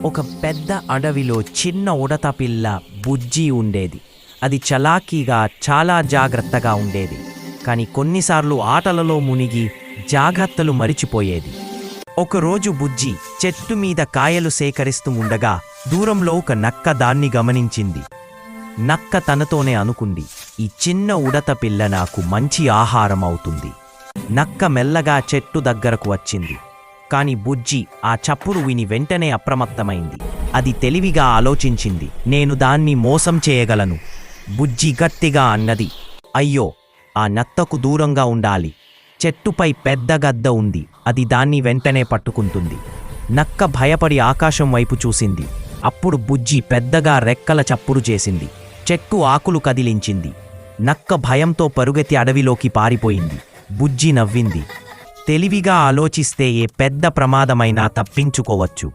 ఒక పెద్ద అడవిలో చిన్న ఉడత పిల్ల బుజ్జి ఉండేది. అది చలాకీగా చాలా జాగ్రత్తగా ఉండేది. కాని కొన్నిసార్లు ఆటలలో మునిగి జాగ్రత్తలు మరిచిపోయేది. ఒకరోజు బుజ్జి చెట్టు మీద కాయలు సేకరిస్తూ ఉండగా దూరంలో ఒక నక్క దాన్ని గమనించింది. నక్క తనతోనే అనుకుంది, ఈ చిన్న ఉడత పిల్ల నాకు మంచి ఆహారం అవుతుంది. నక్క మెల్లగా చెట్టు దగ్గరకు వచ్చింది. కాని బుజ్జి ఆ చప్పుడు విని వెంటనే అప్రమత్తమైంది. అది తెలివిగా ఆలోచించింది, నేను దాన్ని మోసం చేయగలను. బుజ్జి గట్టిగా అన్నది, అయ్యో, ఆ నత్తకు దూరంగా ఉండాలి. చెట్టుపై పెద్ద గద్ద ఉంది, అది దాన్ని వెంటనే పట్టుకుంటుంది. నక్క భయపడి ఆకాశం వైపు చూసింది. అప్పుడు బుజ్జి పెద్దగా రెక్కల చప్పుడు చేసింది. చెట్టు ఆకులు కదిలించింది. నక్క భయంతో పరుగెత్తి అడవిలోకి పారిపోయింది. బుజ్జి నవ్వింది. తెలివిగా ఆలోచిస్తే ఏ పెద్ద ప్రమాదమైనా తప్పించుకోవచ్చు.